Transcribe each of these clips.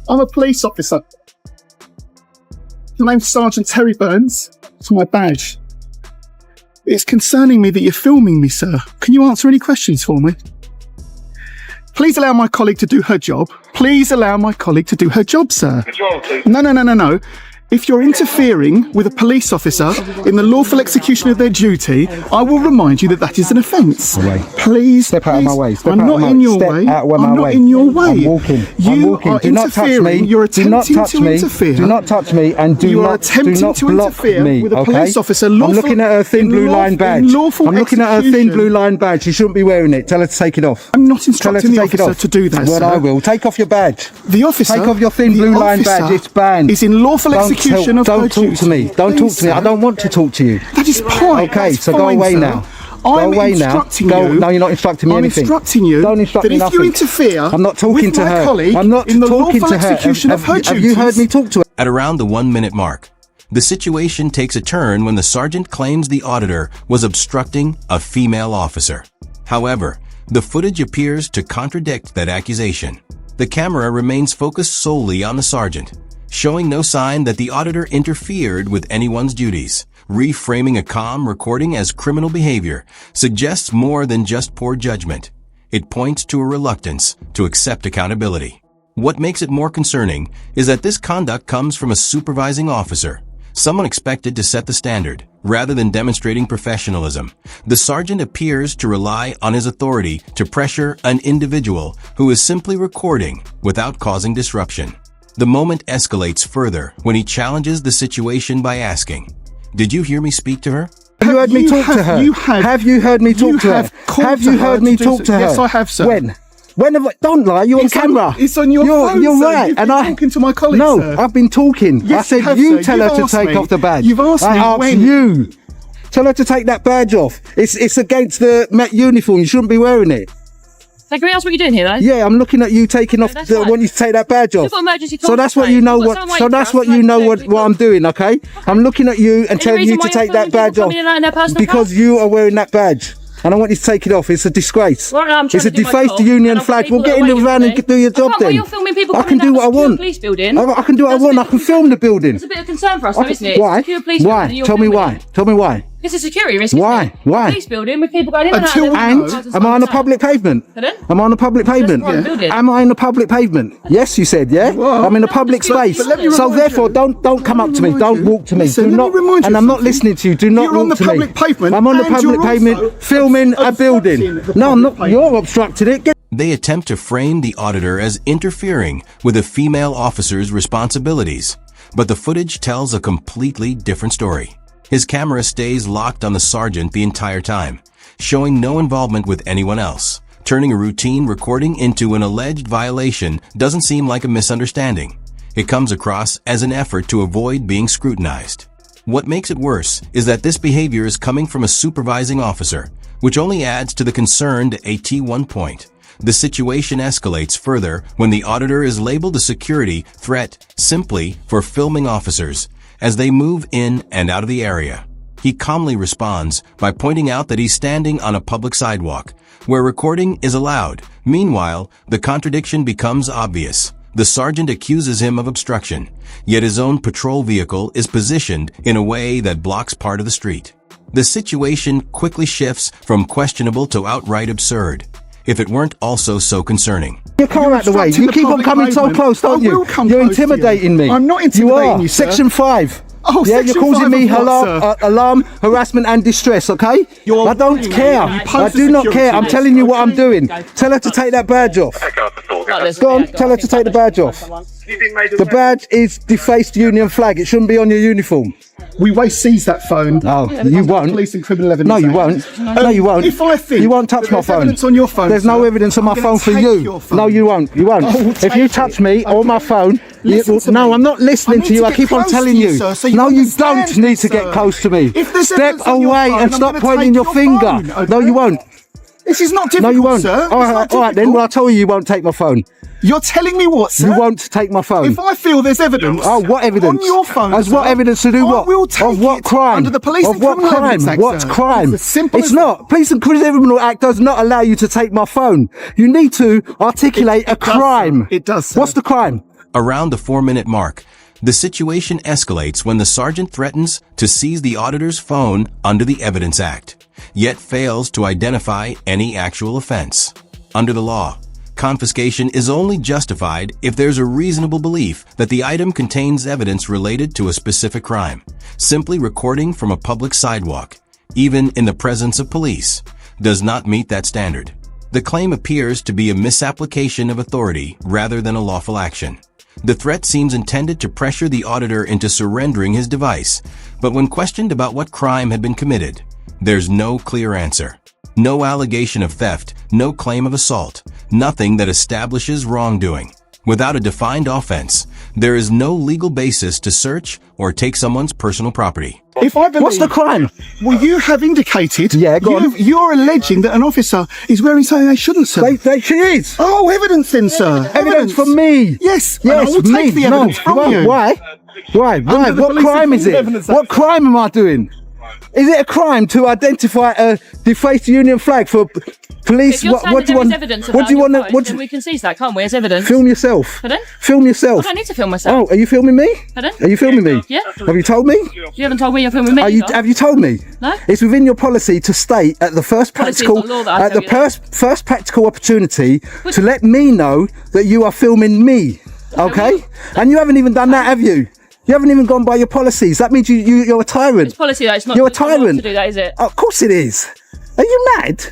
I'm a police officer. My name's Sergeant Terry Burns. It's my badge. It's concerning me that you're filming me, sir. Can you answer any questions for me? Please allow my colleague to do her job. Please allow my colleague to do her job, sir. No. If you're interfering with a police officer in the lawful execution of their duty, I will remind you that that is an offence. Please, step out of my way. I'm not in your way. I'm not in your way. I'm walking. You are do not touch me. You're attempting to interfere. Do not touch me, and do not block me. With a police officer. I'm looking at her thin blue line badge. I'm looking at her thin blue line badge. She shouldn't be wearing it. Tell her to take it off. I'm not instructing the officer to do that, sir. Well, I will. Take off your badge. The officer. Take off your thin blue line badge. It's banned. Is in lawful execution of her duties. Don't talk to me. Don't talk to me. I don't want to talk to you. That is fine. Okay, so go away now. Go away now. No, you're not instructing me anything. I'm instructing you. Don't instruct me nothing. If you interfere, I'm not talking to her. I'm not talking to her. Have you heard me talk to her? At around the 1-minute mark, the situation takes a turn when the sergeant claims the auditor was obstructing a female officer. However, the footage appears to contradict that accusation. The camera remains focused solely on the sergeant, showing no sign that the auditor interfered with anyone's duties. Reframing a calm recording as criminal behavior suggests more than just poor judgment. It points to a reluctance to accept accountability. What makes it more concerning is that this conduct comes from a supervising officer, someone expected to set the standard, rather than demonstrating professionalism. The sergeant appears to rely on his authority to pressure an individual who is simply recording without causing disruption. The moment escalates further when he challenges the situation by asking, "Did you hear me speak to her?" Have you heard me talk to her? Have you heard me talk to her? Have you heard me talk to her? Yes, I have, sir. When have I? Don't lie. You're on camera. It's on your phone, You're sir. right. You've been talking to my colleague, No, sir. I've been talking. Yes, I said you tell her to take off the badge. You've asked me I asked when. you. Tell her to take that badge off. It's against the Met uniform. You shouldn't be wearing it. So can we ask what you're doing here, though? Yeah, I'm looking at you taking off. I want you to take that badge off. So that's what you know. What I'm doing. Okay. I'm looking at you and telling you to take that badge off because you are wearing that badge. And I want you to take it off. It's a disgrace. It's a defaced the union flag. We'll get in the van and do your job then. I can do what I want. I can do what I want. I can film the building. It's a bit of concern for us, though, isn't it? Why? Why? Tell me why. Tell me why. It's a security risk. Why? Why? Police building with people going in and out. And am I on a public pavement? Am I on a public pavement? Am I in a public pavement? Yes, you said, yeah? I'm in a public space. So therefore, don't come up to me. Don't walk to me. Do not. And I'm not listening to you. Do not walk to me. You're on the public pavement. I'm on the public pavement filming a building. No, I'm not. You're obstructing it. They attempt to frame the auditor as interfering with a female officer's responsibilities, but the footage tells a completely different story. His camera stays locked on the sergeant the entire time, showing no involvement with anyone else. Turning a routine recording into an alleged violation doesn't seem like a misunderstanding. It comes across as an effort to avoid being scrutinized. What makes it worse is that this behavior is coming from a supervising officer, which only adds to the concern to AT1 point. The situation escalates further when the auditor is labeled a security threat simply for filming officers as they move in and out of the area. He calmly responds by pointing out that he's standing on a public sidewalk, where recording is allowed. Meanwhile, the contradiction becomes obvious. The sergeant accuses him of obstruction, yet his own patrol vehicle is positioned in a way that blocks part of the street. The situation quickly shifts from questionable to outright absurd, if it weren't also so concerning. Your car out the way. You keep on coming so close, don't you? You're intimidating me. I'm not intimidating you, sir. Section 5. Oh, yeah, you're causing me what, alarm, harassment and distress, okay? I don't care. I do not care. I'm telling you what I'm doing. Tell her to take that badge off. Go on, tell her to take the badge off. The badge is defaced union flag. It shouldn't be on your uniform. We may seize that phone. Oh, you won't. Police and criminal evidence. No, you won't. No, you won't. If I think you won't touch my phone. Evidence on your phone. There's no evidence on my phone for you. No, you won't. You won't. If you touch me or my phone, no, I'm not listening to you. I keep on telling you. No, you don't need to get close to me. Step away and stop pointing your finger. No, you won't. This is not difficult, no, you won't. Sir. All right, then. Well, I'll tell you won't take my phone. You're telling me what, sir? You won't take my phone. If I feel there's evidence. Oh, what evidence? On your phone, As what evidence to do what? I will take of what crime? Under the Police and Criminal Evidence Act, What sir. crime? It's as simple it's as not. Police and Criminal Act does not allow you to take my phone. You need to articulate a crime. It does, sir. What's the crime? Around the 4-minute mark, the situation escalates when the sergeant threatens to seize the auditor's phone under the Evidence Act, yet fails to identify any actual offense. Under the law, confiscation is only justified if there's a reasonable belief that the item contains evidence related to a specific crime. Simply recording from a public sidewalk, even in the presence of police, does not meet that standard. The claim appears to be a misapplication of authority rather than a lawful action. The threat seems intended to pressure the auditor into surrendering his device, but when questioned about what crime had been committed, there's no clear answer. No allegation of theft, no claim of assault, nothing that establishes wrongdoing. Without a defined offense, there is no legal basis to search or take someone's personal property. What's the crime? Well, you have indicated. Yeah, go on. You're alleging that an officer is wearing something they shouldn't, sir. She is. Oh, evidence then, sir. Evidence from me. Yes. Yes, I will take the evidence from you. Why? What crime is it? What crime am I doing? Is it a crime to identify a defaced Union flag for police? What do you want? What do you want? Then we can seize that, can't we? As evidence. Film yourself. Pardon? Film yourself. I don't need to film myself. Oh, are you filming me? Pardon? Are you filming me? Yeah. Have you told me? You haven't told me you're filming me. Have you told me? No. It's within your policy to state at the first practical first practical opportunity to let me know that you are filming me. Okay? And you haven't even done that, have you? You haven't even gone by your policies. That means you're a tyrant. It's policy that it's not. You're a tyrant. To do that, is it? Of course it is. Are you mad?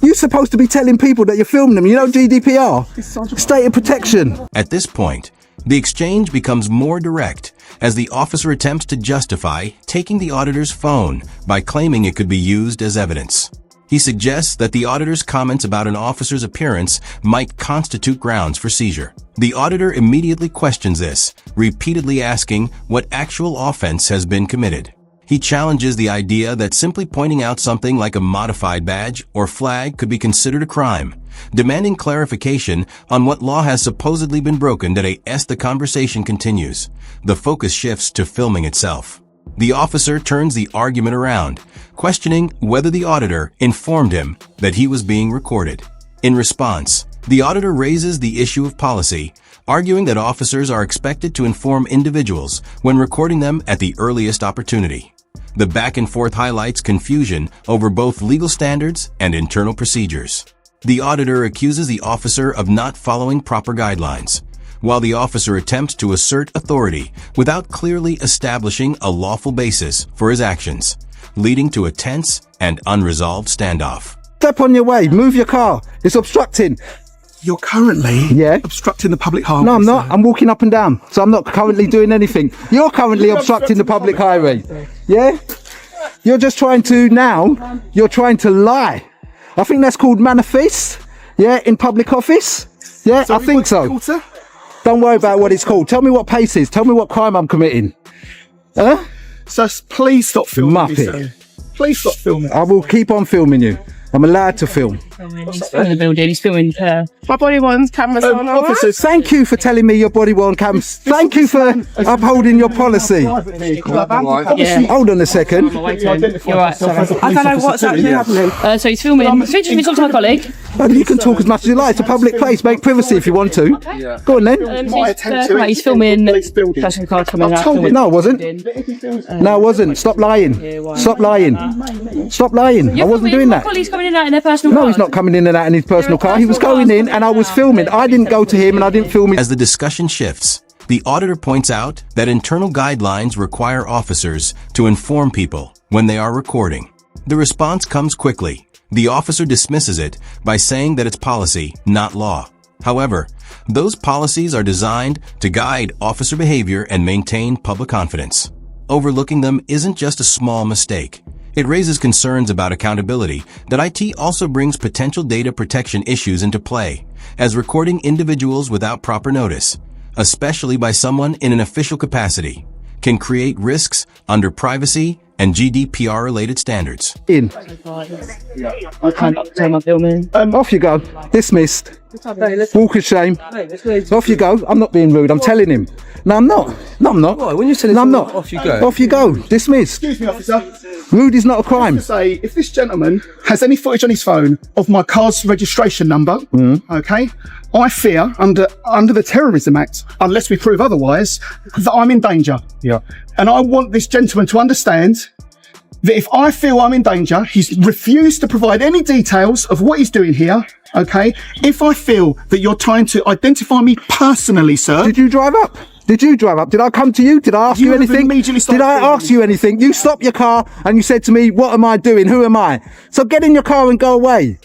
You're supposed to be telling people that you're filming them. You know GDPR, state of protection. At this point, the exchange becomes more direct as the officer attempts to justify taking the auditor's phone by claiming it could be used as evidence. He suggests that the auditor's comments about an officer's appearance might constitute grounds for seizure. The auditor immediately questions this, repeatedly asking what actual offense has been committed. He challenges the idea that simply pointing out something like a modified badge or flag could be considered a crime, demanding clarification on what law has supposedly been broken as the conversation continues. The focus shifts to filming itself. The officer turns the argument around, questioning whether the auditor informed him that he was being recorded. In response, the auditor raises the issue of policy, arguing that officers are expected to inform individuals when recording them at the earliest opportunity. The back and forth highlights confusion over both legal standards and internal procedures. The auditor accuses the officer of not following proper guidelines, while the officer attempts to assert authority without clearly establishing a lawful basis for his actions, leading to a tense and unresolved standoff. Step on your way, move your car, it's obstructing. You're currently obstructing the public highway. No, I'm not. I'm walking up and down, so I'm not currently doing anything. You're currently obstructing the public highway. Yeah? You're just trying to you're trying to lie. I think that's called manifest, in public office. Yeah, I think so. Don't worry about what it's called. Tell me what pace is. Tell me what crime I'm committing. Huh? So please stop filming Muppet. me, sir. Please stop filming. I will keep on filming you. I'm allowed to film. He's filming the building. He's filming my body worn cameras on. Officers, thank you for telling me your body worn cameras. Thank you for upholding your policy. Yeah. Hold on a second. You're right, sorry. I don't know what's actually happening. So he's filming. Just me talk to my colleague. You can talk as much as you like. It's a public place. Make privacy if you want to. Go on then. He's filming. Flashing cards coming out. No, it wasn't. No, it wasn't. Stop lying. Stop lying. Stop lying. I wasn't doing that. Coming in and out in their personal No, he's not coming in and out in his personal car. He was going in and I was filming. I didn't go to him and I didn't film him. As the discussion shifts, the auditor points out that internal guidelines require officers to inform people when they are recording. The response comes quickly. The officer dismisses it by saying that it's policy, not law. However, those policies are designed to guide officer behavior and maintain public confidence. Overlooking them isn't just a small mistake. It raises concerns about accountability that IT also brings potential data protection issues into play, as recording individuals without proper notice, especially by someone in an official capacity, can create risks under privacy and GDPR-related standards. I can't tell my filming. Off you go. Dismissed. Walk of shame. Off you go. I'm not being rude. I'm telling him. No, I'm not. No, I'm not. Why? When you're telling no, I'm someone not. off you go. Off you go. Dismissed. Excuse me, officer. Rude is not a crime. To say, if this gentleman has any footage on his phone of my car's registration number, okay, I fear under the Terrorism Act, unless we prove otherwise, that I'm in danger. Yeah. And I want this gentleman to understand that if I feel I'm in danger, he's refused to provide any details of what he's doing here, okay? If I feel that you're trying to identify me personally, sir. Did you drive up? Did you drive up? Did I come to you? Did I ask you anything? Did I ask you anything? You stopped your car and you said to me, what am I doing? Who am I? So get in your car and go away.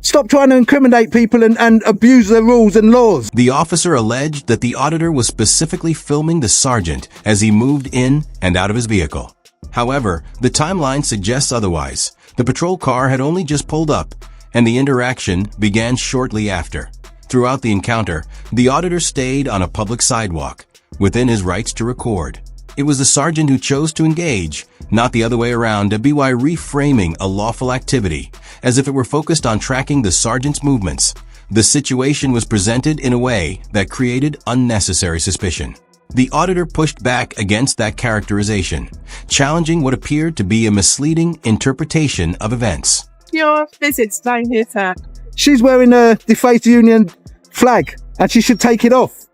Stop trying to incriminate people and abuse their rules and laws. The officer alleged that the auditor was specifically filming the sergeant as he moved in and out of his vehicle. However, the timeline suggests otherwise. The patrol car had only just pulled up, and the interaction began shortly after. Throughout the encounter, the auditor stayed on a public sidewalk, within his rights to record. It was the sergeant who chose to engage, not the other way around, by reframing a lawful activity, as if it were focused on tracking the sergeant's movements. The situation was presented in a way that created unnecessary suspicion. The auditor pushed back against that characterization, challenging what appeared to be a misleading interpretation of events. Your visit's down here, sir. She's wearing a Deface Union flag and she should take it off.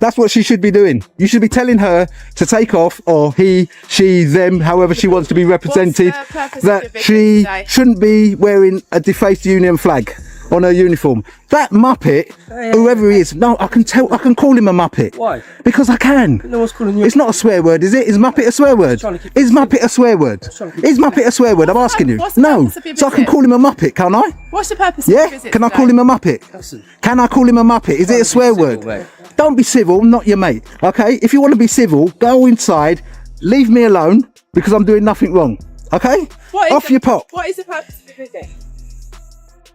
That's what she should be doing. You should be telling her to take off, or he, she, them, however she wants to be represented, that she shouldn't be wearing a Defaced Union flag on her uniform. That Muppet, whoever he is, no, I can call him a Muppet. Why? Because I can. No one's calling you. It's not a swear word, is it? Is Muppet a swear word? Is Muppet a swear word? Is Muppet a swear word? I'm asking you. No. So I can call him a Muppet, can't I? What's the purpose of your visit? Can I call him a Muppet? Can I call him a Muppet? Is it a swear word? Don't be civil, I'm not your mate, okay? If you want to be civil, go inside, leave me alone, because I'm doing nothing wrong, okay? Off your pop. What is the purpose of the visit?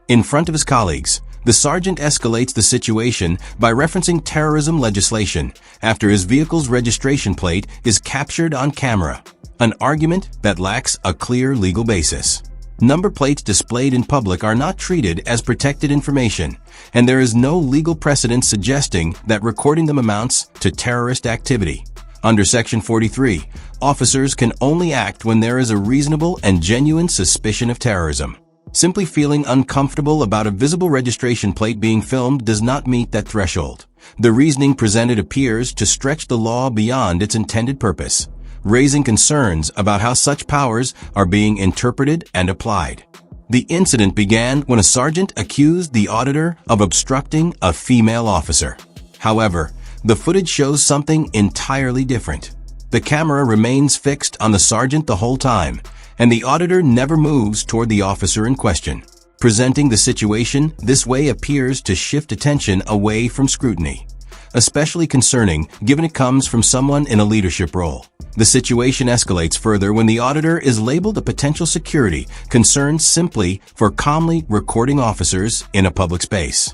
In front of his colleagues, the sergeant escalates the situation by referencing terrorism legislation after his vehicle's registration plate is captured on camera, an argument that lacks a clear legal basis. Number plates displayed in public are not treated as protected information, and there is no legal precedent suggesting that recording them amounts to terrorist activity. Under Section 43, officers can only act when there is a reasonable and genuine suspicion of terrorism. Simply feeling uncomfortable about a visible registration plate being filmed does not meet that threshold. The reasoning presented appears to stretch the law beyond its intended purpose, raising concerns about how such powers are being interpreted and applied. The incident began when a sergeant accused the auditor of obstructing a female officer. However, the footage shows something entirely different. The camera remains fixed on the sergeant the whole time, and the auditor never moves toward the officer in question. Presenting the situation this way appears to shift attention away from scrutiny, especially concerning given it comes from someone in a leadership role. The situation escalates further when the auditor is labeled a potential security concern simply for calmly recording officers in a public space.